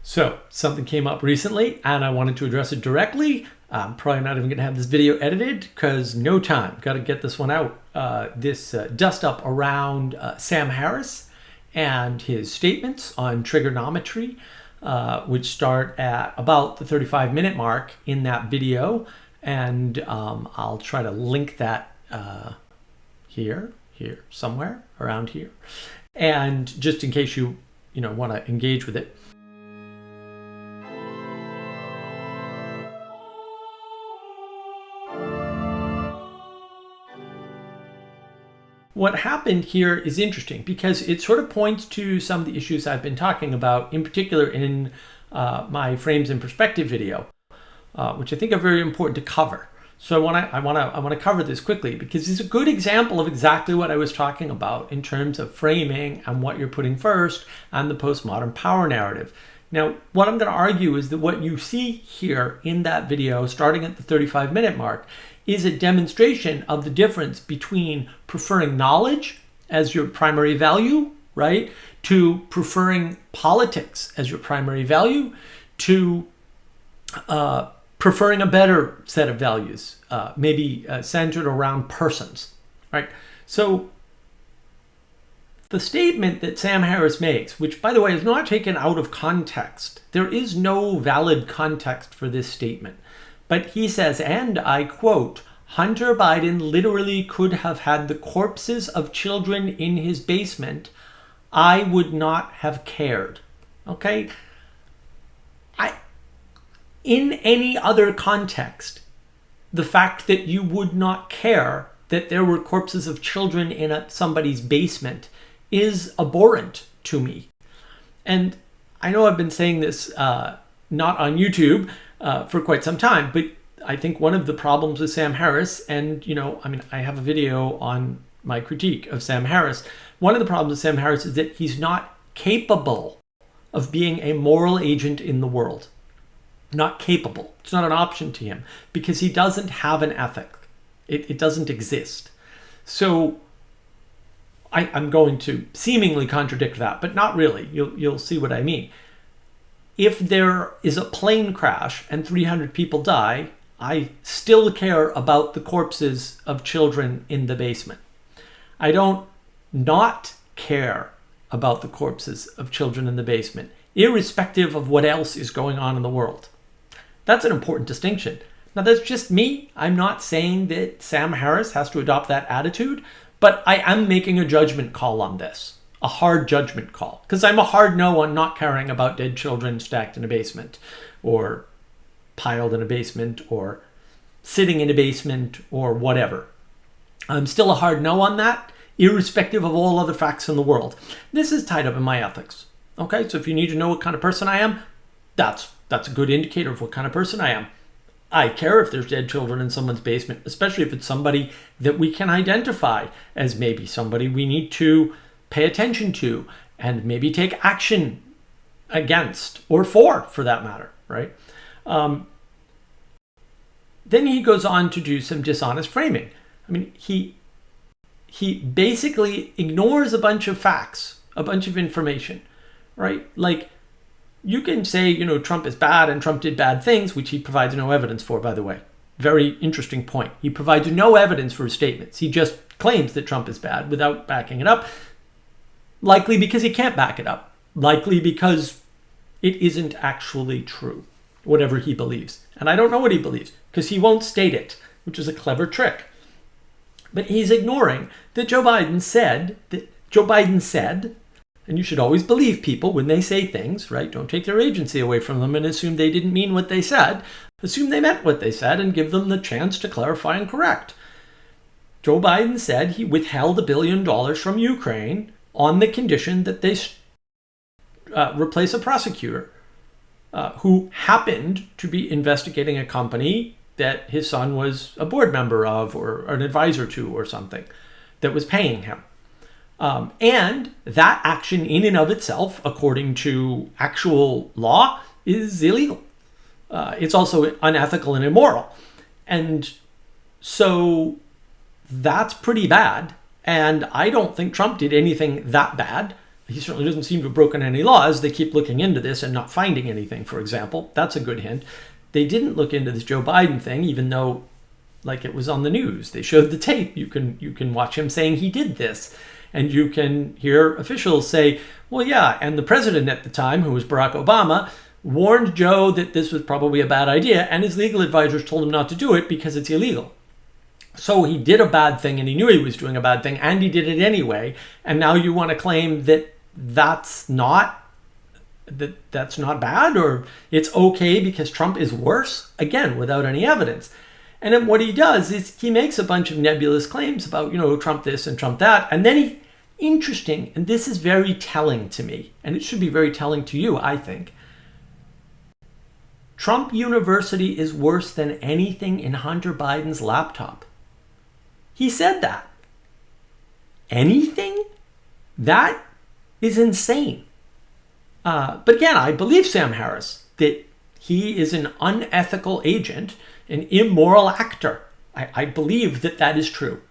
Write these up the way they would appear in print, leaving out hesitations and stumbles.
So something came up recently and I wanted to address it directly. I'm probably not even going to have this video edited because no time. Got to get this one out. This dust up around Sam Harris and his statements on Triggernometry, which start at about the 35-minute mark in that video. And I'll try to link that here, somewhere around here. And just in case you want to engage with it. What happened here is interesting because it sort of points to some of the issues I've been talking about, in particular in my Frames in Perspective video, which I think are very important to cover. So I want to cover this quickly because it's a good example of exactly what I was talking about in terms of framing and what you're putting first and the postmodern power narrative. Now, what I'm going to argue is that what you see here in that video, starting at the 35-minute mark, is a demonstration of the difference between preferring knowledge as your primary value, right, to preferring politics as your primary value, to preferring a better set of values, maybe centered around persons, right? So the statement that Sam Harris makes, which, by the way, is not taken out of context. There is no valid context for this statement. But he says, and I quote, "Hunter Biden literally could have had the corpses of children in his basement. I would not have cared." Okay? In any other context, the fact that you would not care that there were corpses of children in somebody's basement is abhorrent to me. And I know I've been saying this not on YouTube for quite some time, but I think one of the problems with Sam Harris, and I have a video on my critique of Sam Harris. One of the problems with Sam Harris is that he's not capable of being a moral agent in the world. Not capable. It's not an option to him because he doesn't have an ethic. It doesn't exist. So I'm going to seemingly contradict that, but not really. You'll see what I mean. If there is a plane crash and 300 people die, I still care about the corpses of children in the basement. I don't not care about the corpses of children in the basement, irrespective of what else is going on in the world. That's an important distinction. Now, that's just me. I'm not saying that Sam Harris has to adopt that attitude, but I am making a judgment call on this, a hard judgment call, because I'm a hard no on not caring about dead children stacked in a basement or piled in a basement or sitting in a basement or whatever. I'm still a hard no on that, irrespective of all other facts in the world. This is tied up in my ethics. Okay, so if you need to know what kind of person I am, that's a good indicator of what kind of person I am. I care if there's dead children in someone's basement, especially if it's somebody that we can identify as maybe somebody we need to pay attention to and maybe take action against or for that matter, right? Then he goes on to do some dishonest framing. I mean, he basically ignores a bunch of facts, a bunch of information, right? Like, you can say, Trump is bad and Trump did bad things, which he provides no evidence for, by the way. Very interesting point. He provides no evidence for his statements. He just claims that Trump is bad without backing it up, likely because he can't back it up, likely because it isn't actually true, whatever he believes. And I don't know what he believes because he won't state it, which is a clever trick. But he's ignoring that Joe Biden said, and you should always believe people when they say things, right? Don't take their agency away from them and assume they didn't mean what they said. Assume they meant what they said and give them the chance to clarify and correct. Joe Biden said he withheld $1 billion from Ukraine on the condition that they replace a prosecutor who happened to be investigating a company that his son was a board member of or an advisor to or something that was paying him. And that action in and of itself, according to actual law, is illegal. It's also unethical and immoral. And so that's pretty bad. And I don't think Trump did anything that bad. He certainly doesn't seem to have broken any laws. They keep looking into this and not finding anything, for example. That's a good hint. They didn't look into this Joe Biden thing, even though, like, it was on the news. They showed the tape. You can watch him saying he did this. And you can hear officials say, well, yeah, and the president at the time, who was Barack Obama, warned Joe that this was probably a bad idea, and his legal advisors told him not to do it because it's illegal. So he did a bad thing, and he knew he was doing a bad thing, and he did it anyway. And now you want to claim that that's not bad, or it's okay because Trump is worse? Again, without any evidence. And then what he does is he makes a bunch of nebulous claims about, Trump this and Trump that, and then interesting, and this is very telling to me, and it should be very telling to you, I think. Trump University is worse than anything in Hunter Biden's laptop. He said that. Anything? That is insane. But again, I believe Sam Harris, that he is an unethical agent, an immoral actor. I believe that that is true.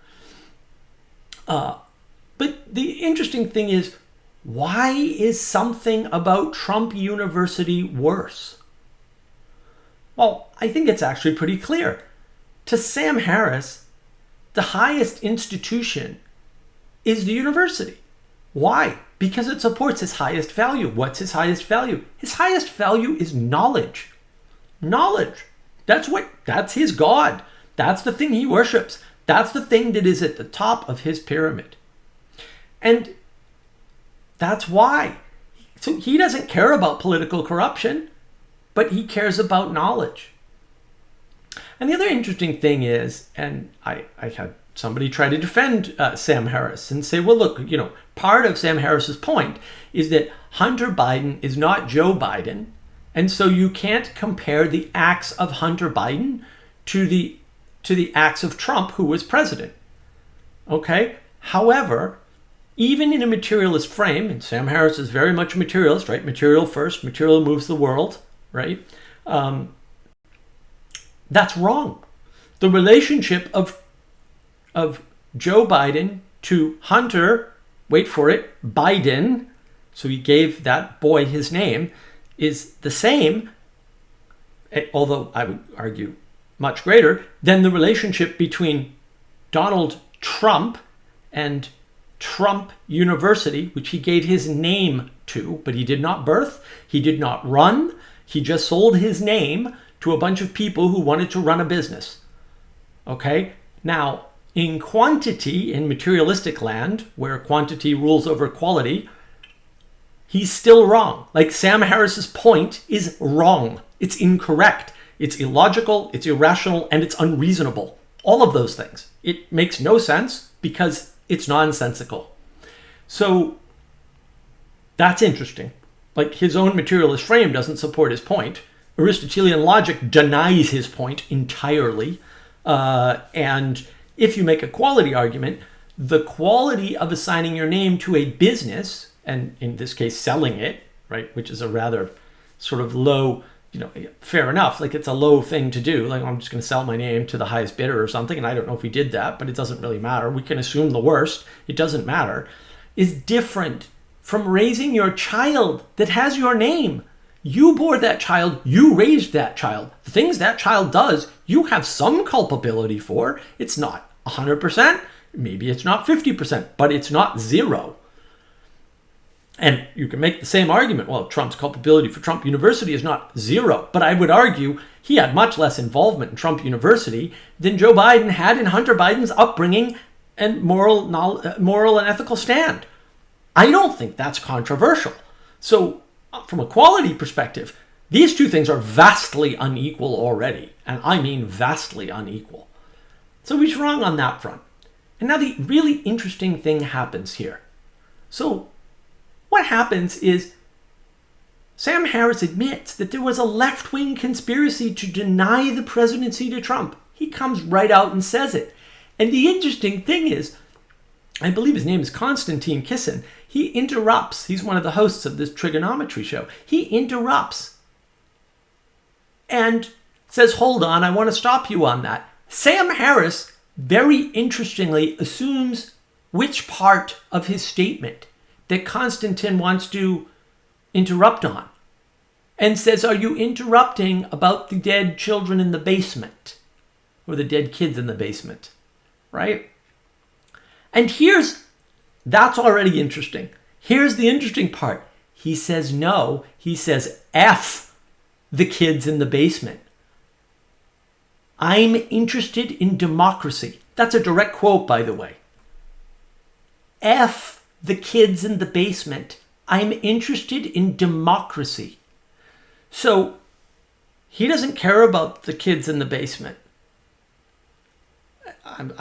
But the interesting thing is, why is something about Trump University worse? Well, I think it's actually pretty clear. To Sam Harris, the highest institution is the university. Why? Because it supports his highest value. What's his highest value? His highest value is knowledge. Knowledge. That's his God. That's the thing he worships. That's the thing that is at the top of his pyramid. And that's why. So he doesn't care about political corruption, but he cares about knowledge. And the other interesting thing is, and I had somebody try to defend Sam Harris and say, well, look, part of Sam Harris's point is that Hunter Biden is not Joe Biden. And so you can't compare the acts of Hunter Biden to the acts of Trump, who was president. Okay? However, even in a materialist frame, and Sam Harris is very much a materialist, right? Material first, material moves the world, right? That's wrong. The relationship of Joe Biden to Hunter, wait for it, Biden, so he gave that boy his name, is the same, although I would argue much greater, than the relationship between Donald Trump and Trump University, which he gave his name to, but he did not birth, he did not run, he just sold his name to a bunch of people who wanted to run a business. Okay? Now, in quantity, in materialistic land, where quantity rules over quality, he's still wrong. Like, Sam Harris's point is wrong. It's incorrect. It's illogical, it's irrational, and it's unreasonable. All of those things. It makes no sense because it's nonsensical. So that's interesting. Like, his own materialist frame doesn't support his point. Aristotelian logic denies his point entirely. And if you make a quality argument, the quality of assigning your name to a business, and in this case, selling it, right, which is a rather sort of low, fair enough, like, it's a low thing to do. Like, I'm just going to sell my name to the highest bidder or something, and I don't know if he did that, but it doesn't really matter. We can assume the worst. It doesn't matter. Is different from raising your child that has your name. You bore that child, you raised that child. The things that child does, you have some culpability for. It's not 100%, maybe it's not 50%, but it's not zero. And you can make the same argument, well, Trump's culpability for Trump University is not zero, but I would argue he had much less involvement in Trump University than Joe Biden had in Hunter Biden's upbringing and moral and ethical stand. I don't think that's controversial. So from a quality perspective, these two things are vastly unequal already. And I mean vastly unequal. So he's wrong on that front. And now the really interesting thing happens here. So what happens is Sam Harris admits that there was a left-wing conspiracy to deny the presidency to Trump. He comes right out and says it. And the interesting thing is, I believe his name is Konstantin Kisin. He interrupts. He's one of the hosts of this Triggernometry show. He interrupts and says, hold on, I want to stop you on that. Sam Harris, very interestingly, assumes which part of his statement, that Konstantin wants to interrupt on and says, are you interrupting about the dead children in the basement or the dead kids in the basement, right? And that's already interesting. Here's the interesting part. He says no. He says F the kids in the basement. I'm interested in democracy. That's a direct quote, by the way. F the kids in the basement. I'm interested in democracy. So he doesn't care about the kids in the basement. I'm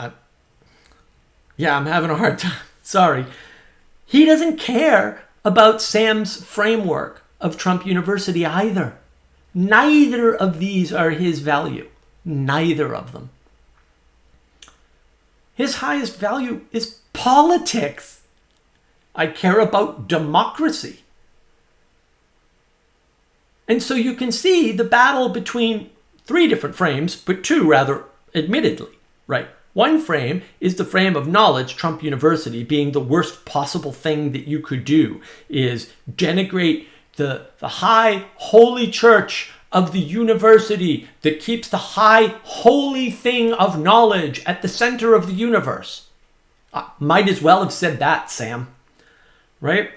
having a hard time. Sorry. He doesn't care about Sam's framework of Trump University either. Neither of these are his value. Neither of them. His highest value is politics. I care about democracy. And so you can see the battle between three different frames, but two rather admittedly, right? One frame is the frame of knowledge, Trump University being the worst possible thing that you could do, is denigrate the high holy church of the university that keeps the high holy thing of knowledge at the center of the universe. Might as well have said that, Sam. Right?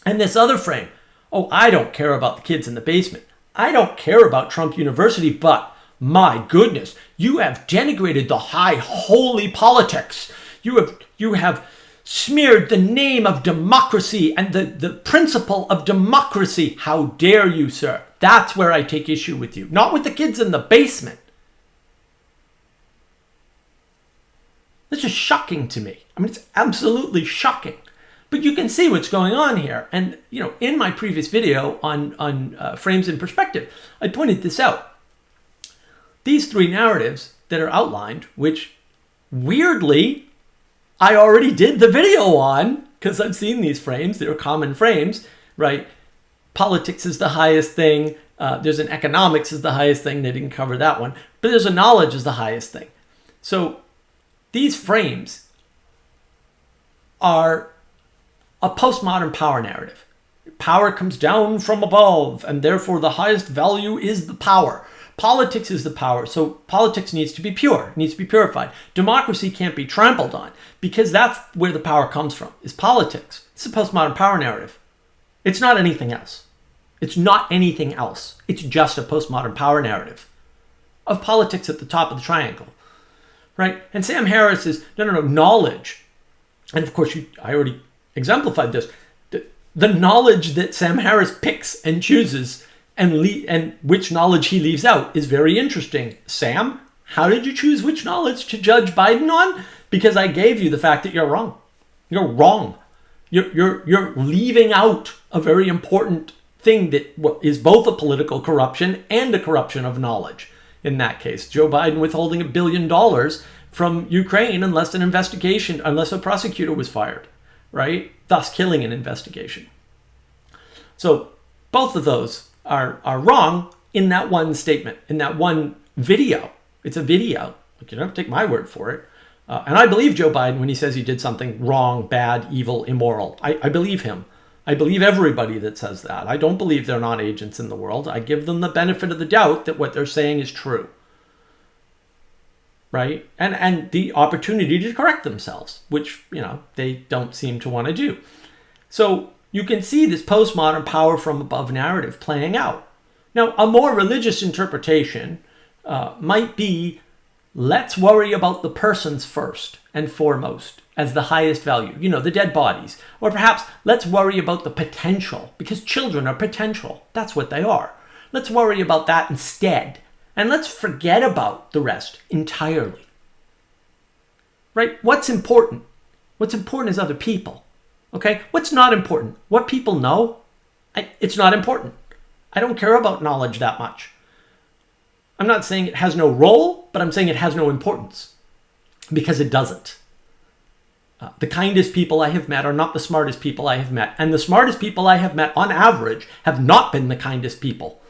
And this other frame, oh, I don't care about the kids in the basement. I don't care about Trump University, but my goodness, you have denigrated the high holy politics. You have smeared the name of democracy and the principle of democracy. How dare you, sir? That's where I take issue with you, not with the kids in the basement. This is shocking to me. I mean, it's absolutely shocking. But you can see what's going on here. And, in my previous video on frames in perspective, I pointed this out. These three narratives that are outlined, which weirdly, I already did the video on because I've seen these frames. They're common frames, right? Politics is the highest thing. There's an economics is the highest thing. They didn't cover that one. But there's a knowledge is the highest thing. So these frames are a postmodern power narrative. Power comes down from above, and therefore the highest value is the power. Politics is the power, so politics needs to be pure, needs to be purified. Democracy can't be trampled on, because that's where the power comes from, is politics. It's a postmodern power narrative. It's not anything else. It's not anything else. It's just a postmodern power narrative of politics at the top of the triangle, right? And Sam Harris is, no, knowledge. And of course, I already exemplified this. The knowledge that Sam Harris picks and chooses and which knowledge he leaves out is very interesting. Sam, how did you choose which knowledge to judge Biden on? Because I gave you the fact that you're wrong. You're wrong. You're leaving out a very important thing that is both a political corruption and a corruption of knowledge. In that case, Joe Biden withholding $1 billion from Ukraine unless a prosecutor was fired, right? Thus killing an investigation. So both of those are wrong in that one statement, in that one video. It's a video. You don't have to take my word for it. And I believe Joe Biden when he says he did something wrong, bad, evil, immoral. I believe him. I believe everybody that says that. I don't believe they're not agents in the world. I give them the benefit of the doubt that what they're saying is true. Right? And the opportunity to correct themselves, which, they don't seem to want to do. So you can see this postmodern power from above narrative playing out. Now, a more religious interpretation might be, let's worry about the persons first and foremost as the highest value, the dead bodies. Or perhaps let's worry about the potential, because children are potential. That's what they are. Let's worry about that instead. And let's forget about the rest entirely. Right? What's important? What's important is other people. Okay? What's not important? What people know? It's not important. I don't care about knowledge that much. I'm not saying it has no role, but I'm saying it has no importance. Because it doesn't. The kindest people I have met are not the smartest people I have met. And the smartest people I have met, on average, have not been the kindest people.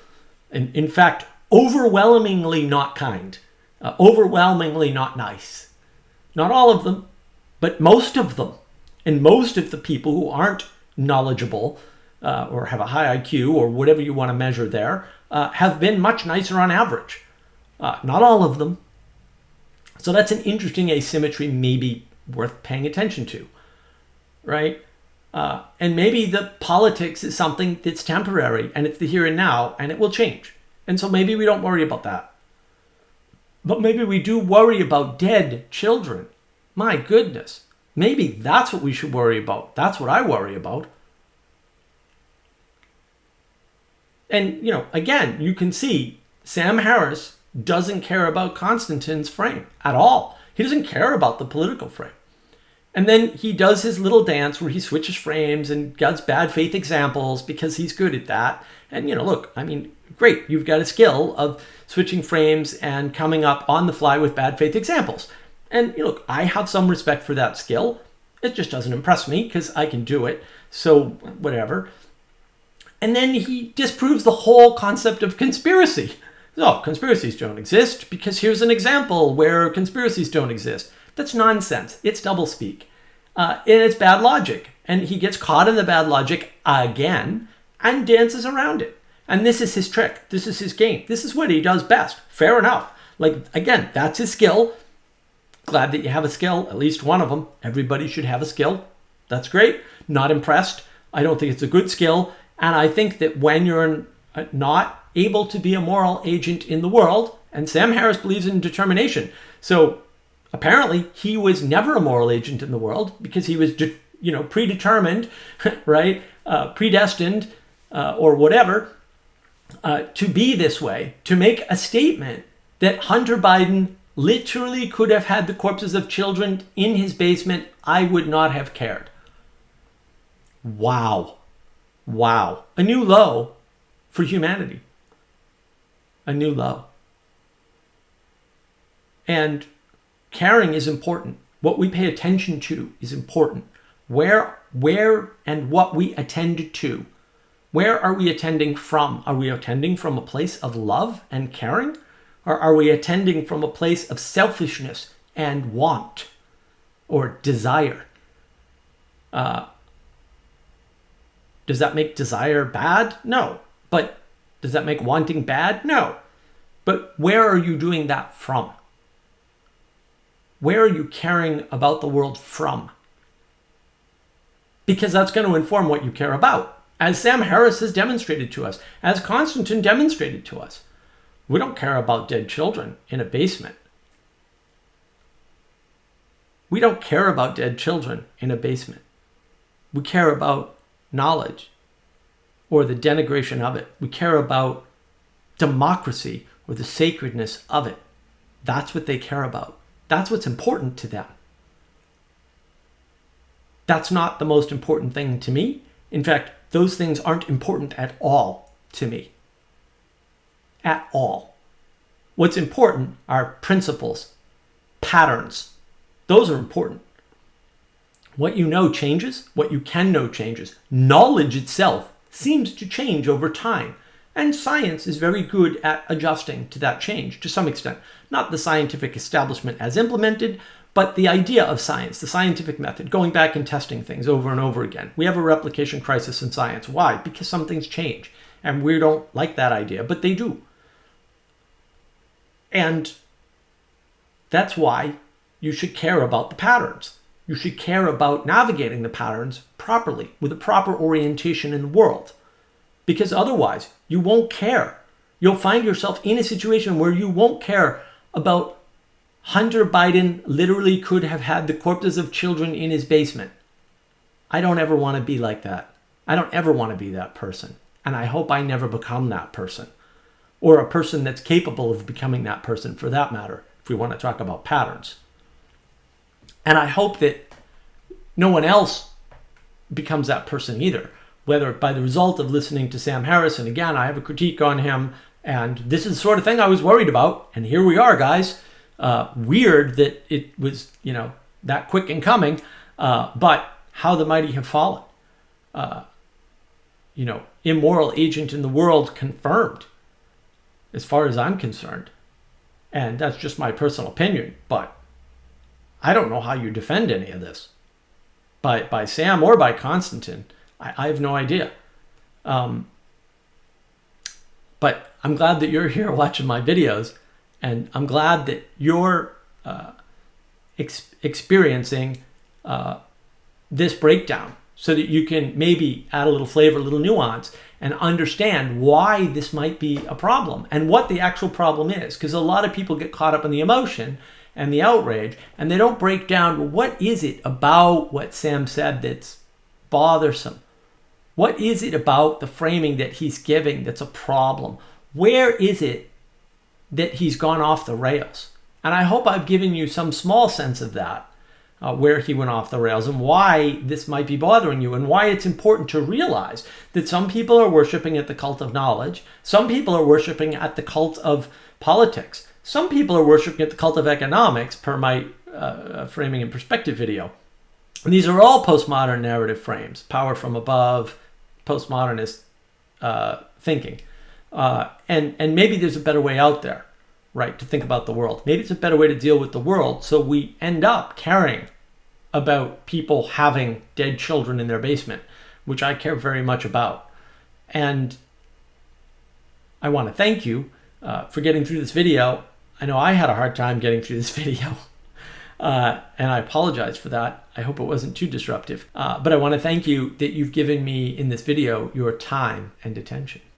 And in fact, overwhelmingly not kind. Overwhelmingly not nice. Not all of them, but most of them. And most of the people who aren't knowledgeable or have a high IQ or whatever you want to measure there, have been much nicer on average. Not all of them. So that's an interesting asymmetry, maybe worth paying attention to, right? And maybe the politics is something that's temporary and it's the here and now and it will change. And so maybe we don't worry about that. But maybe we do worry about dead children. My goodness. Maybe that's what we should worry about. That's what I worry about. And, again, you can see Sam Harris doesn't care about Konstantin's frame at all. He doesn't care about the political frame. And then he does his little dance where he switches frames and gets bad faith examples because he's good at that. And, look, great. You've got a skill of switching frames and coming up on the fly with bad faith examples. And, look, I have some respect for that skill. It just doesn't impress me because I can do it. So whatever. And then he disproves the whole concept of conspiracy. Oh, conspiracies don't exist because here's an example where conspiracies don't exist. That's nonsense. It's doublespeak. And it's bad logic. And he gets caught in the bad logic again and dances around it. And this is his trick. This is his game. This is what he does best. Fair enough. Again, that's his skill. Glad that you have a skill, at least one of them. Everybody should have a skill. That's great. Not impressed. I don't think it's a good skill. And I think that when you're not able to be a moral agent in the world, and Sam Harris believes in determination. So apparently he was never a moral agent in the world because he was, predetermined, right? Predestined or whatever to be this way, to make a statement that Hunter Biden literally could have had the corpses of children in his basement. I would not have cared. Wow. A new low for humanity. A new low. And caring is important. What we pay attention to is important. Where and what we attend to. Where are we attending from? Are we attending from a place of love and caring? Or are we attending from a place of selfishness and want or desire? Does that make desire bad? No. But does that make wanting bad? No. But where are you doing that from? Where are you caring about the world from? Because that's going to inform what you care about. As Sam Harris has demonstrated to us, as Konstantin demonstrated to us, we don't care about dead children in a basement. We don't care about dead children in a basement. We care about knowledge or the denigration of it. We care about democracy or the sacredness of it. That's what they care about. That's what's important to them. That's not the most important thing to me. In fact, those things aren't important at all to me. At all. What's important are principles, patterns. Those are important. What you know changes. What you can know changes. Knowledge itself seems to change over time. And science is very good at adjusting to that change to some extent. Not the scientific establishment as implemented, but the idea of science, the scientific method, going back and testing things over and over again. We have a replication crisis in science. Why? Because some things change. And we don't like that idea, but they do. And that's why you should care about the patterns. You should care about navigating the patterns properly with a proper orientation in the world. Because otherwise, you won't care. You'll find yourself in a situation where you won't care about Hunter Biden literally could have had the corpses of children in his basement. I don't ever want to be like that. I don't ever want to be that person. And I hope I never become that person. Or a person that's capable of becoming that person, for that matter, if we want to talk about patterns. And I hope that no one else becomes that person either, whether by the result of listening to Sam Harris. And again, I have a critique on him, and this is the sort of thing I was worried about. And here we are, guys. Weird that it was, that quick in coming, but how the mighty have fallen. Immoral agent in the world confirmed, as far as I'm concerned. And that's just my personal opinion, but I don't know how you defend any of this by Sam or by Konstantin. I have no idea. But I'm glad that you're here watching my videos, and I'm glad that you're experiencing this breakdown so that you can maybe add a little flavor, a little nuance, and understand why this might be a problem and what the actual problem is. Because a lot of people get caught up in the emotion and the outrage, and they don't break down, well, what is it about what Sam said that's bothersome? What is it about the framing that he's giving that's a problem? Where is it that he's gone off the rails? And I hope I've given you some small sense of that, where he went off the rails and why this might be bothering you, and why it's important to realize that some people are worshiping at the cult of knowledge. Some people are worshiping at the cult of politics. Some people are worshiping at the cult of economics, per my framing and perspective video. And these are all postmodern narrative frames, power from above, postmodernist thinking. And maybe there's a better way out there, right, to think about the world. Maybe it's a better way to deal with the world, so we end up caring about people having dead children in their basement, which I care very much about. And I want to thank you for getting through this video. I know I had a hard time getting through this video, and I apologize for that. I hope it wasn't too disruptive. But I want to thank you that you've given me in this video your time and attention.